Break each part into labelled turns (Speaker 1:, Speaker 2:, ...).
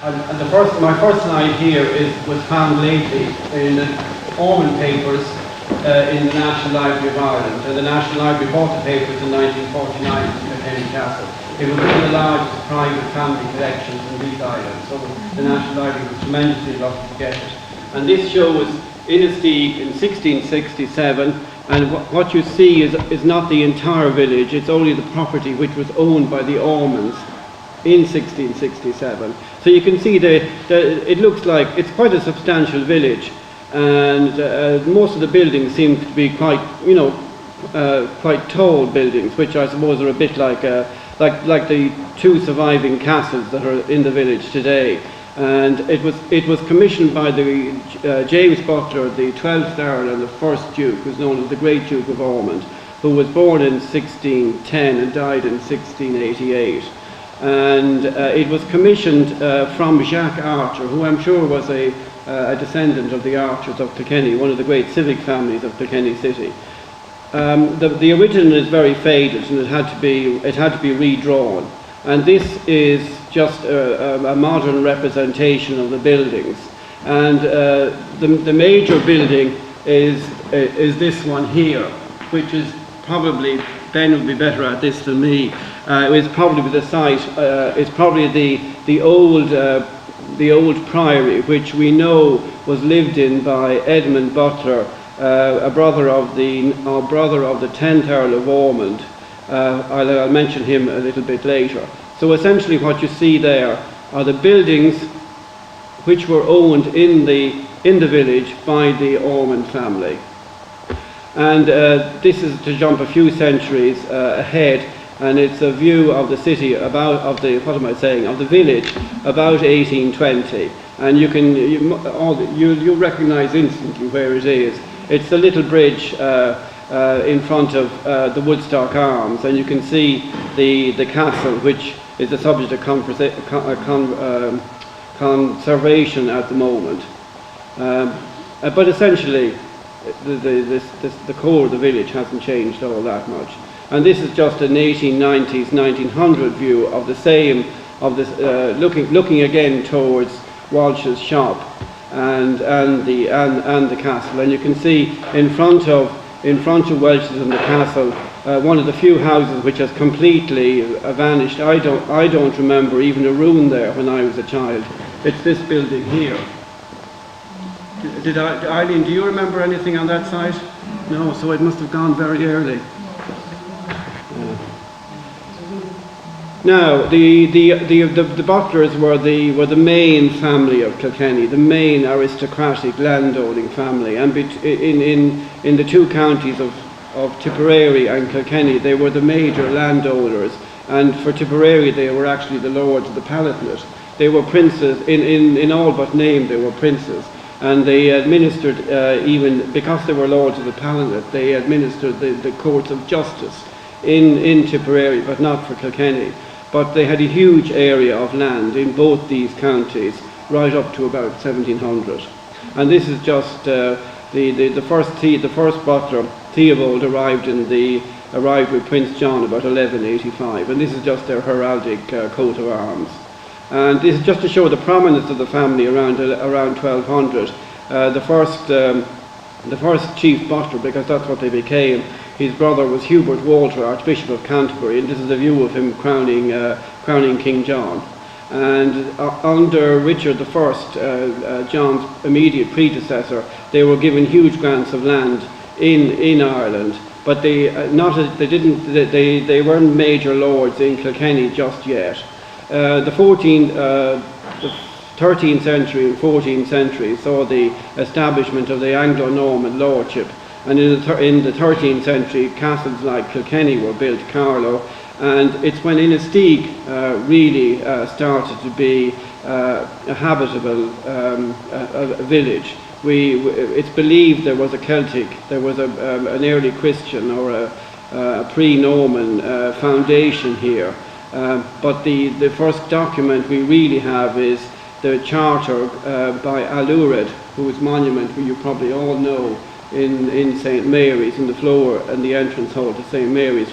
Speaker 1: And my first slide here was found lately in the Ormond papers in the National Library of Ireland. And the National Library bought the papers in 1949 from Kilkenny Castle. It was one of the largest private family collections in these islands, so the National Library was tremendously lucky to get it. And this shows Inistioge in 1667, and what you see is not the entire village, it's only the property which was owned by the Ormonds in 1667. So you can see it looks like it's quite a substantial village, and most of the buildings seem to be quite, quite tall buildings, which I suppose are a bit like the two surviving castles that are in the village today. And it was commissioned by the James Butler, the 12th Earl and the 1st Duke, who's known as the Great Duke of Ormond, who was born in 1610 and died in 1688. And it was commissioned from Jacques Archer, who I'm sure was a descendant of the Archers of Kilkenny, one of the great civic families of Kilkenny City. The original is very faded, and it had to be redrawn. And this is just a modern representation of the buildings. And the major building is this one here, which is probably, Ben would be better at this than me. It's probably the site. It's probably the old priory, which we know was lived in by Edmund Butler, a brother of the 10th Earl of Ormond. I'll mention him a little bit later. So essentially what you see there are the buildings which were owned in the village by the Ormond family. And this is to jump a few centuries ahead, and it's a view of the city of the village about 1820. And you'll recognise instantly where it is. It's the little bridge in front of the Woodstock Arms, and you can see the castle, which is the subject of conservation at the moment. But essentially, the core of the village hasn't changed all that much. And this is just an 1890s, 1900 view of the same, looking again towards Walsh's shop and the castle. And you can see in front of Welch's and the castle, one of the few houses which has completely vanished. I don't remember even a ruin there when I was a child. It's this building here. Eileen, do you remember anything on that site? No, so it must have gone very early. Now, the Butlers were the main family of Kilkenny, the main aristocratic landowning family, and in the two counties of Tipperary and Kilkenny, they were the major landowners. And for Tipperary, they were actually the lords of the Palatinate. They were princes in all but name. They were princes, and they administered even because they were lords of the Palatinate. They administered the courts of justice in Tipperary, but not for Kilkenny. But they had a huge area of land in both these counties, right up to about 1700. And this is just the first Butler, Theobald, arrived with Prince John about 1185, and this is just their heraldic coat of arms. And this is just to show the prominence of the family around 1200. The first Chief Butler, because that's what they became, his brother was Hubert Walter, Archbishop of Canterbury, and this is a view of him crowning King John. And under Richard I, John's immediate predecessor, they were given huge grants of land in Ireland, but they weren't major lords in Kilkenny just yet. The 13th century and 14th century saw the establishment of the Anglo-Norman lordship, and in the 13th century, castles like Kilkenny were built, Carlow, and it's when Inistioge really started to be a habitable village. It's believed there was an early Christian or a pre-Norman foundation here, but the first document we really have is the charter by Alured, whose monument you probably all know in St. Mary's, in the floor and the entrance hall to St. Mary's.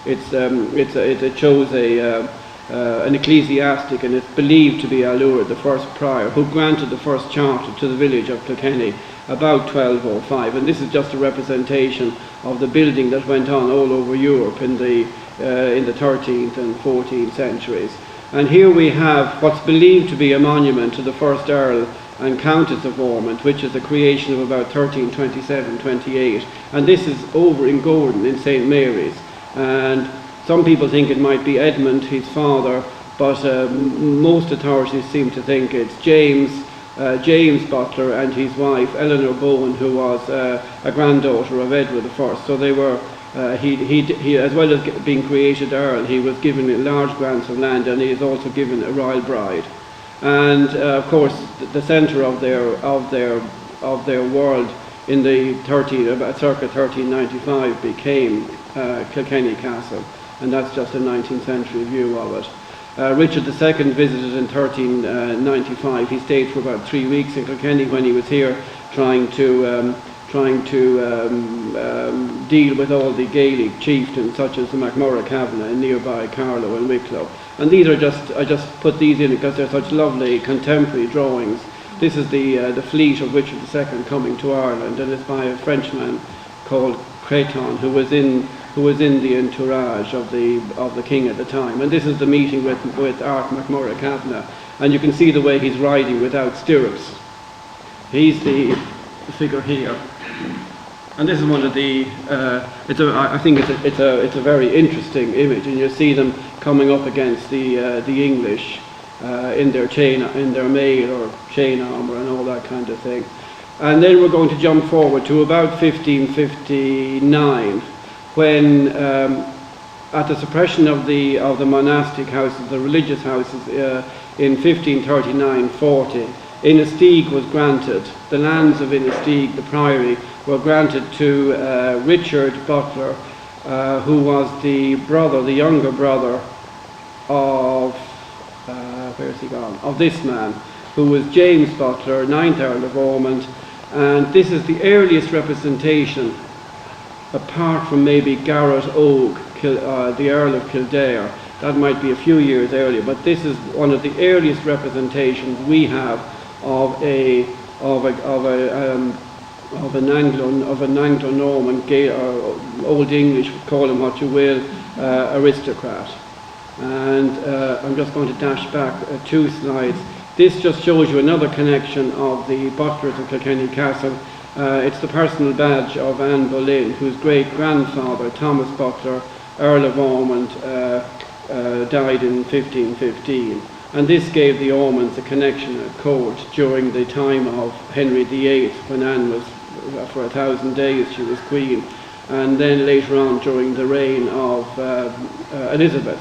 Speaker 1: It shows an ecclesiastic, and it's believed to be Allure, the first prior, who granted the first charter to the village of Kilkenny about 1205. And this is just a representation of the building that went on all over Europe in the 13th and 14th centuries. And here we have what's believed to be a monument to the first Earl and Countess of Ormond, which is a creation of about 1327-28. And this is over in Gordon in St. Mary's. And some people think it might be Edmund, his father, but most authorities seem to think it's James Butler and his wife Eleanor Bowen, who was a granddaughter of Edward I. So they were, he as well as being created Earl, he was given large grants of land, and he is also given a royal bride. And of course, the centre of their world in the about circa 1395 became Kilkenny Castle, and that's just a 19th century view of it. Richard II visited in 1395. He stayed for about 3 weeks in Kilkenny when he was here, trying to deal with all the Gaelic chieftains, such as the MacMurrough Kavanagh and nearby Carlow and Wicklow. And these are I just put these in because they're such lovely contemporary drawings. This is the fleet of Richard II coming to Ireland, and it's by a Frenchman called Creton, who was in the entourage of the king at the time. And this is the meeting with Art MacMurrough Kavanagh, and you can see the way he's riding without stirrups. He's the figure here, and this is one of the. I think it's a very interesting image, and you see them coming up against the English in their mail or chain armour and all that kind of thing. And then we're going to jump forward to about 1559, when at the suppression of the monastic houses, the religious houses, in 1539-40, Inistioge was granted. The lands of Inistioge, the priory, were granted to Richard Butler, who was the younger brother of where's he gone? Of this man, who was James Butler, 9th Earl of Ormond. And this is the earliest representation, apart from maybe Garrett Oge, the Earl of Kildare. That might be a few years earlier, but this is one of the earliest representations we have of an Anglo-Norman, Old English, call him what you will, aristocrat. And I'm just going to dash back 2 slides. This just shows you another connection of the Butlers of Kilkenny Castle. It's the personal badge of Anne Boleyn, whose great-grandfather, Thomas Butler, Earl of Ormond, died in 1515. And this gave the Ormonds a connection at court during the time of Henry VIII, when Anne was, for 1,000 days, she was queen. And then later on, during the reign of Elizabeth,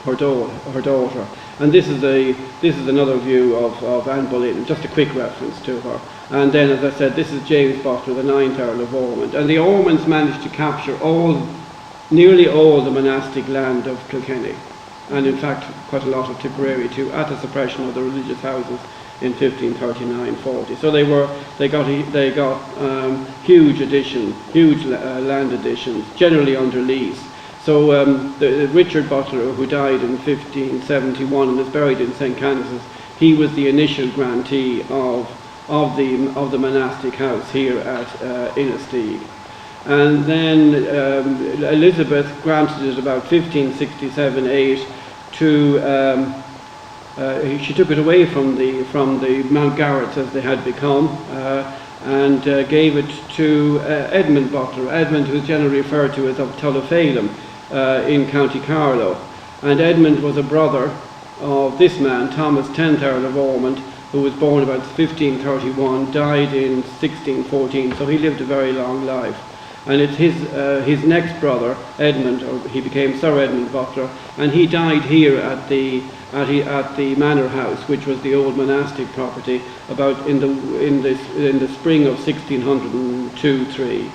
Speaker 1: her daughter. And this is another view of Anne Boleyn, just a quick reference to her. And then, as I said, this is James Butler, the 9th Earl of Ormond. And the Ormonds managed to capture nearly all the monastic land of Kilkenny, and in fact quite a lot of Tipperary too, at the suppression of the religious houses in 1539-40. So they got huge land additions, generally under lease. So Richard Butler, who died in 1571 and is buried in St. Canice's, he was the initial grantee of the monastic house here at Inistioge. And then Elizabeth granted it about 1567-8 to. She took it away from the Mountgarretts, as they had become, and gave it to Edmund Butler. Edmund, who is generally referred to as of Tullaphalem in County Carlow. And Edmund was a brother of this man, Thomas, 10th Earl of Ormond, who was born about 1531, died in 1614, so he lived a very long life. And it's his next brother, Edmund, or he became Sir Edmund Butler, and he died here at the Manor House, which was the old monastic property, about in the spring of 1602-3.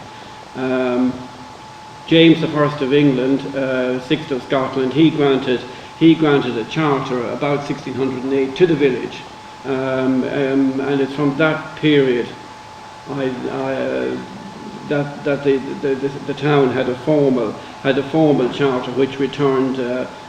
Speaker 1: James I of England, 6th of Scotland, he granted a charter about 1608 to the village, and it's from that period that the town had a formal had a formal charter which returned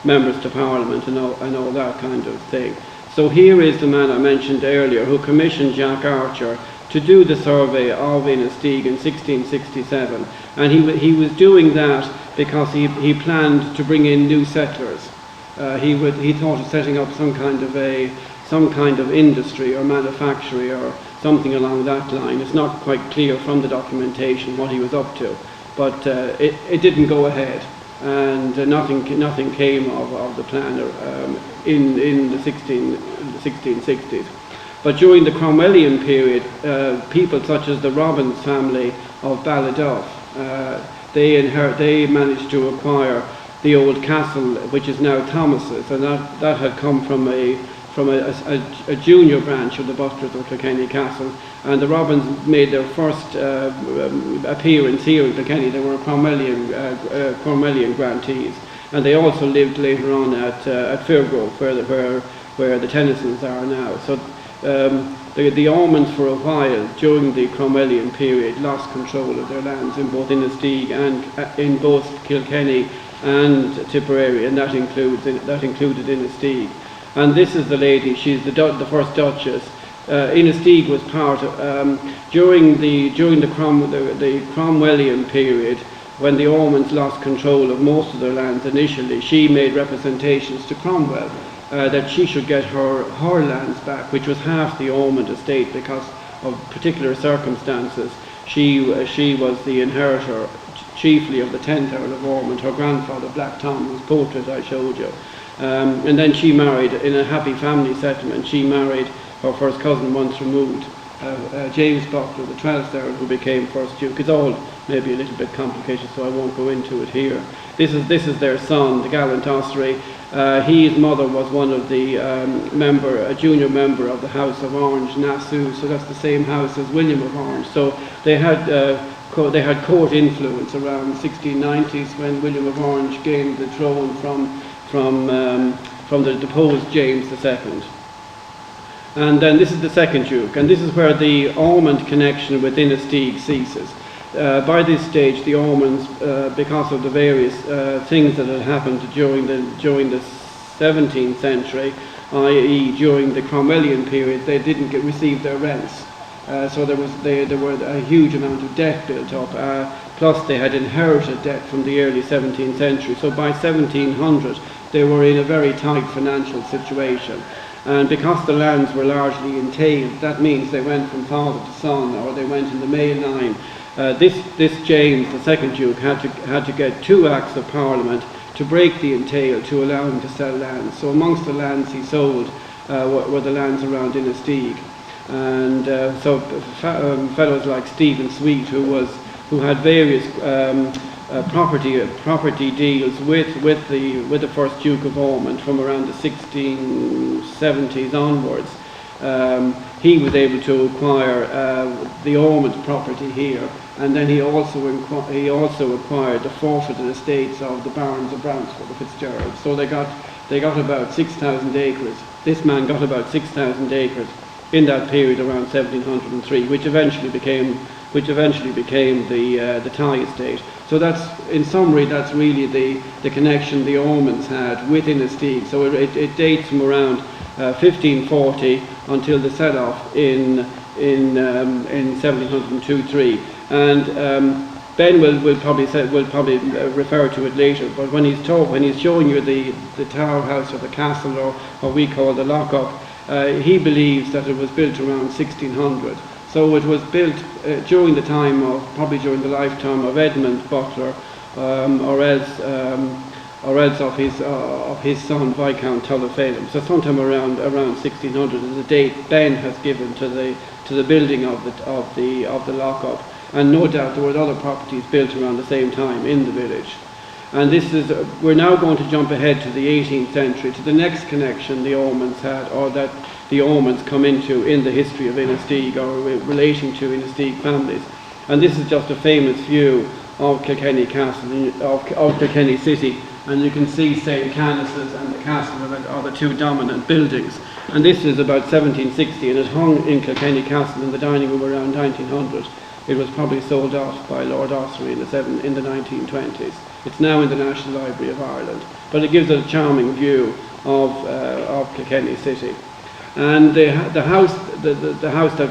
Speaker 1: members to Parliament and all that kind of thing. So here is the man I mentioned earlier who commissioned Jack Archer to do the survey of Inistioge in 1667, and he was doing that because he planned to bring in new settlers. He thought of setting up some kind of industry or manufactory or something along that line. It's not quite clear from the documentation what he was up to, but it didn't go ahead, and nothing came of the plan in the 1660s. But during the Cromwellian period, people such as the Robbins family of Ballyduff, they managed to acquire the old castle, which is now Thomas's, and that had come from a junior branch of the Butlers of Kilkenny Castle, and the Robbins made their first appearance here in Kilkenny. They were Cromwellian grantees, and they also lived later on at Fairgrove, where the Tennysons are now. So the Ormonds for a while during the Cromwellian period lost control of their lands in both Inistioge and in both Kilkenny and Tipperary, and that included Inistioge. And this is the lady. She's the first Duchess. Inistioge was part of during the Cromwellian period, when the Ormonds lost control of most of their lands initially. She made representations to Cromwell that she should get her lands back, which was half the Ormond estate, because of particular circumstances. She was the inheritor chiefly of the 10th Earl of Ormond. Her grandfather, Black Tom, whose portrait I showed you. And then she married, in a happy family settlement, she married her first cousin once removed, James Butler, the 12th Earl, who became first Duke. It's all maybe a little bit complicated, so I won't go into it here. This is their son, the gallant Ossory. His mother was one of the a junior member of the House of Orange, Nassau, so that's the same house as William of Orange. So they had court influence around 1690s, when William of Orange gained the throne from the deposed James II. And then this is the second Duke, and this is where the Ormond connection with Inistioge ceases. By this stage, the Ormonds, because of the various things that had happened during the 17th century, i.e. during the Cromwellian period, they didn't receive their rents. So there were a huge amount of debt built up, plus they had inherited debt from the early 17th century. So by 1700, they were in a very tight financial situation. And because the lands were largely entailed, that means they went from father to son, or they went in the male line. This James, the second Duke, had to get 2 acts of Parliament to break the entail to allow him to sell lands. So amongst the lands he sold were the lands around Inistioge. And so fellows like Stephen Sweet, who had various property deals with the first Duke of Ormond from around the 1670s onwards, he was able to acquire the Ormond property here, and then he also acquired the forfeited estates of the Barons of Brownsford, the Fitzgeralds. So they got about 6,000 acres. This man got about 6,000 acres in that period around 1703, which eventually became the Tye estate. So that's, in summary, that's really the connection the Ormonds had with Inistioge. So it dates from around 1540 until the set-off in 1702-3. And Ben will probably refer to it later. But when he's showing you the tower house or the castle, or what we call the lockup, he believes that it was built around 1600. So it was built during the time of, probably during the lifetime of Edmund Butler, or else of his son Viscount Tullifallen. So sometime around 1600 is the date Ben has given to the building of the lockup. And no doubt there were other properties built around the same time in the village. And we're now going to jump ahead to the 18th century, to the next connection the Ormonds had, or that the Ormonds come into in the history of Inistioge, or relating to Inistioge families. And this is just a famous view of Kilkenny Castle, of Kilkenny City. And you can see St. Canice's and the castle are the 2 dominant buildings. And this is about 1760, and it hung in Kilkenny Castle in the dining room around 1900. It was probably sold off by Lord Ossory in the 1920s. It's now in the National Library of Ireland, but it gives a charming view of Kilkenny City. And the house that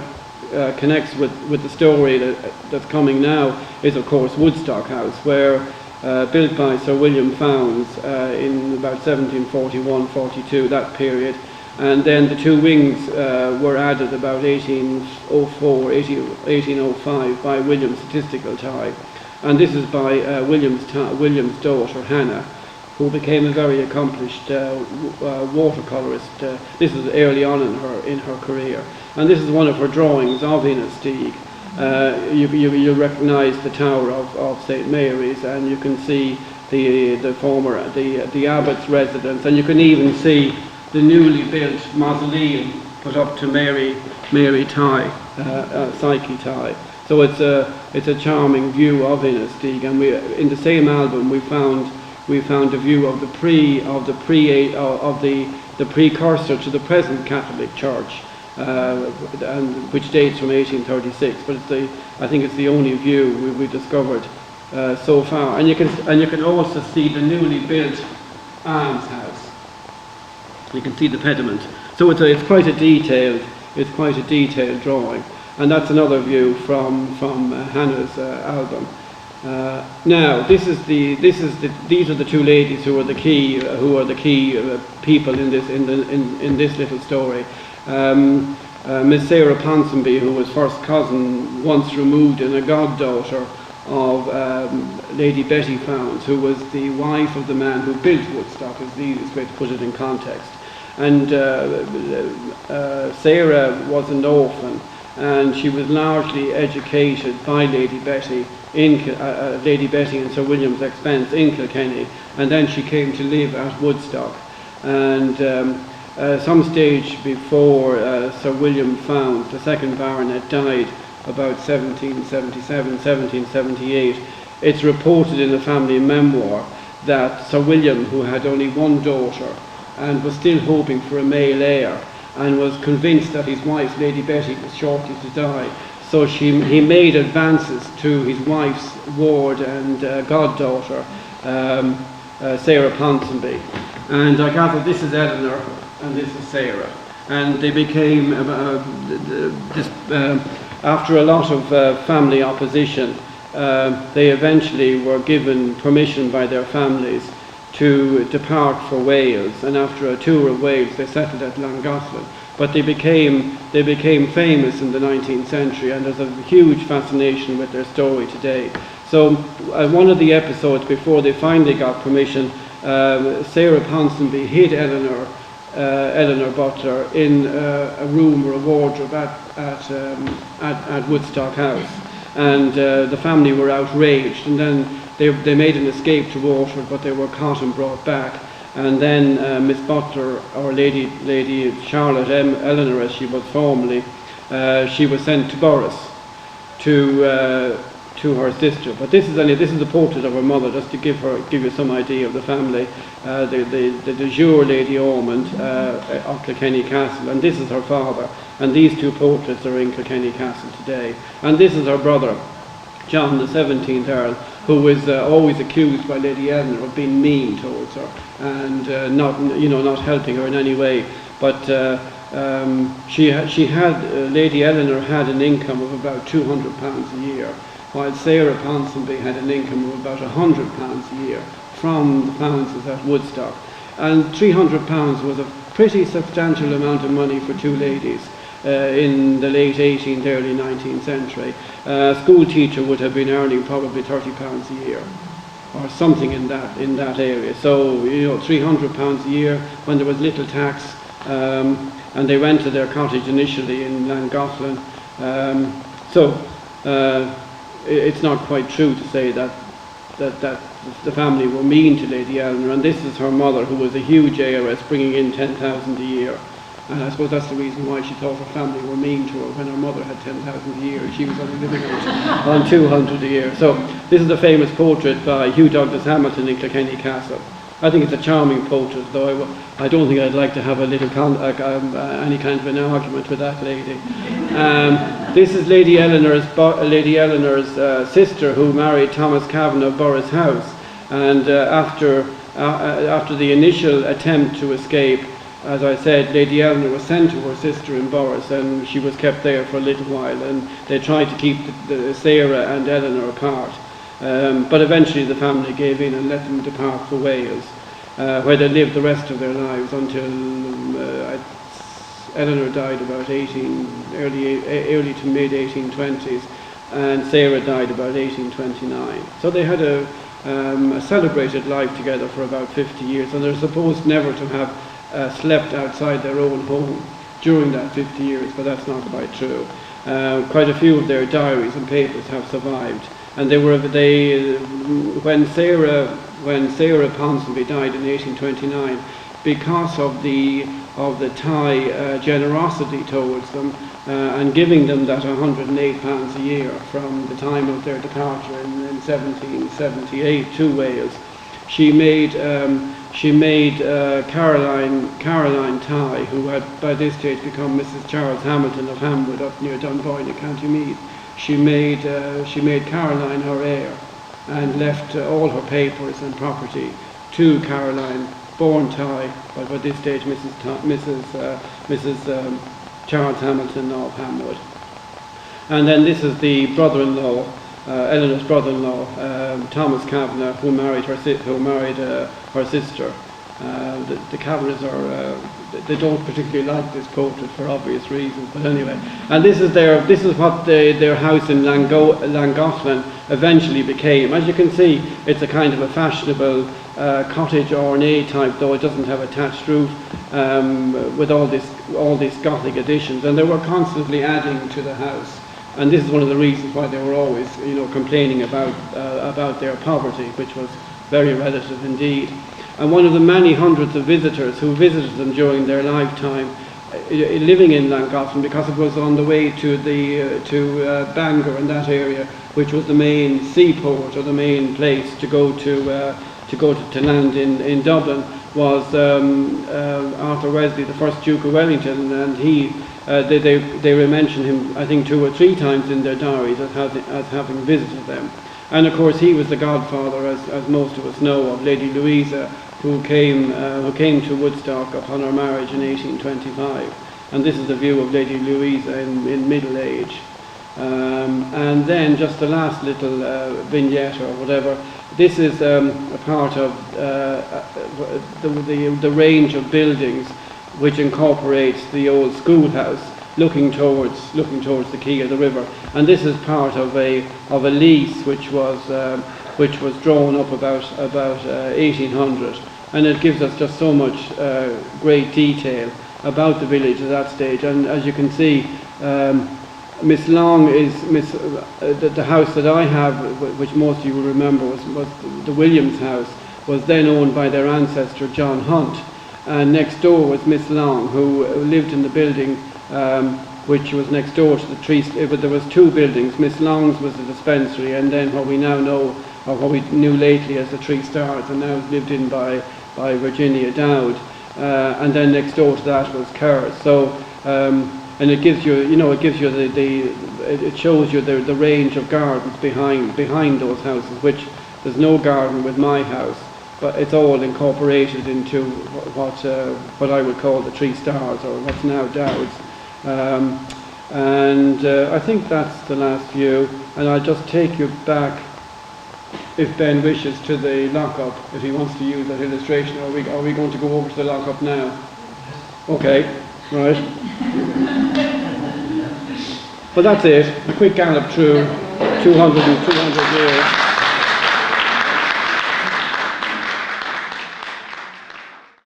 Speaker 1: connects with the story that's coming now is, of course, Woodstock House, where built by Sir William Fownes in about 1741-42, that period. And then the two wings were added about 1805 by William's statistical tie. And this is by William's daughter, Hannah, who became a very accomplished watercolourist. This is early on in her career. And this is one of her drawings of Inistioge. You recognise the tower of St Mary's, and you can see the abbot's residence, and you can even see the newly built mausoleum put up to Mary Tighe, Psyche Tighe. So it's a charming view of Inistioge, and in the same album we found a view of the precursor to the present Catholic Church, which dates from 1836. But I think it's the only view we've discovered so far. And you can also see the newly built almshouse. You can see the pediment. So it's quite a detailed drawing. And that's another view from Hannah's album. Now, these are the two ladies who are the key people in this little story. Miss Sarah Ponsonby, who was first cousin, once removed, and a goddaughter of Lady Betty Fownes, who was the wife of the man who built Woodstock, is the easiest way to put it in context. And Sarah was an orphan, and she was largely educated by Lady Betty and Sir William's expense in Kilkenny, and then she came to live at Woodstock. And some stage before Sir William Fownes, the second baronet, died about 1777, 1778, it's reported in the family memoir that Sir William, who had only one daughter and was still hoping for a male heir, and was convinced that his wife, Lady Betty, was shortly to die. So he made advances to his wife's ward and goddaughter, Sarah Ponsonby. And I gather this is Eleanor and this is Sarah. And they became, after a lot of family opposition, they eventually were given permission by their families to depart for Wales, and after a tour of Wales they settled at Llangollen. But they became famous in the 19th century, and there's a huge fascination with their story today. So one of the episodes before they finally got permission, Sarah Ponsonby hid Eleanor Butler in a room or a wardrobe at Woodstock House, and the family were outraged, and then they made an escape to Waterford, but they were caught and brought back. And then Miss Butler, or Lady Charlotte Eleanor, as she was formerly, she was sent to Borris to her sister. But this is a portrait of her mother, just to give you some idea of the family. The de jure Lady Ormond of Kilkenny Castle, and this is her father. And these two portraits are in Kilkenny Castle today. And this is her brother, John, the 17th Earl, who was always accused by Lady Eleanor of being mean towards her and not helping her in any way. But Lady Eleanor had an income of about £200 a year, while Sarah Ponsonby had an income of about £100 a year from the Fowneses at Woodstock. And £300 was a pretty substantial amount of money for two ladies in the late 18th, early 19th century. A school teacher would have been earning probably £30 a year, or something in that area. So £300 a year when there was little tax, and they rented their cottage initially in Llangollen. It's not quite true to say that the family were mean to Lady Eleanor, and this is her mother, who was a huge heiress, bringing in £10,000 a year. And I suppose that's the reason why she thought her family were mean to her, when her mother had £10,000 a year and she was only living on £200 a year. So this is a famous portrait by Hugh Douglas Hamilton in Kilkenny Castle. I think it's a charming portrait, though I don't think I'd like to have any kind of an argument with that lady. This is Lady Eleanor's sister, who married Thomas Cavan of Borris House. And after the initial attempt to escape, as I said, Lady Eleanor was sent to her sister in Borris, and she was kept there for a little while, and they tried to keep Sarah and Eleanor apart. But eventually the family gave in and let them depart for Wales, where they lived the rest of their lives until Eleanor died about early to mid 1820s, and Sarah died about 1829. So they had a celebrated life together for about 50 years, and they're supposed never to have slept outside their own home during that 50 years, but that's not quite true. Quite a few of their diaries and papers have survived, and when Sarah Ponsonby died in 1829, because of the Thai generosity towards them and giving them that £108 a year from the time of their departure in 1778 to Wales, she made Caroline Thai, who had by this stage become Mrs. Charles Hamilton of Hamwood up near Dunboyne in County Meath. She made Caroline her heir and left all her papers and property to Caroline, born Thai, but by this stage Mrs. Charles Hamilton of Hamwood. And then this is the brother-in-law, Eleanor's brother-in-law, Thomas Kavanagh, who married her sister. The Kavanaghs they don't particularly like this portrait for obvious reasons, but anyway. And this is what their house in Llangollen eventually became. As you can see, it's a kind of a fashionable cottage ornate type, though it doesn't have a thatched roof, with all these Gothic additions, and they were constantly adding to the house. And this is one of the reasons why they were always, complaining about their poverty, which was very relative indeed. And one of the many hundreds of visitors who visited them during their lifetime, living in Llangollen, because it was on the way to Bangor and that area, which was the main seaport or the main place to go to land in Dublin, was Arthur Wesley, the first Duke of Wellington, and they mention him, I think, 2 or 3 times in their diaries as having visited them. And of course he was the godfather, as most of us know, of Lady Louisa, who came to Woodstock upon her marriage in 1825. And this is the view of Lady Louisa in middle age. And then just the last little vignette or whatever. This is a part of the range of buildings which incorporates the old schoolhouse, looking towards the quay of the river. And this is part of a lease which was drawn up about 1800, and it gives us just so much great detail about the village at that stage. And as you can see, Miss Long is the house that I have, which most of you will remember, was the Williams house, was then owned by their ancestor John Hunt, and next door was Miss Long, who lived in the building which was next door to the tree. But there was 2 buildings. Miss Long's was the dispensary, and then what we now know, or what we knew lately as the Three Stars, and now lived in by Virginia Dowd. And then next door to that was Kerr's. So. And it gives you, it shows you the range of gardens behind those houses, which there's no garden with my house, but it's all incorporated into what I would call the Three Stars, or what's now Dowd's. I think that's the last view, and I'll just take you back, if Ben wishes, to the lock-up, if he wants to use that illustration. Are we going to go over to the lock-up now? Okay, right. But that's it, a quick gallop through 200 years.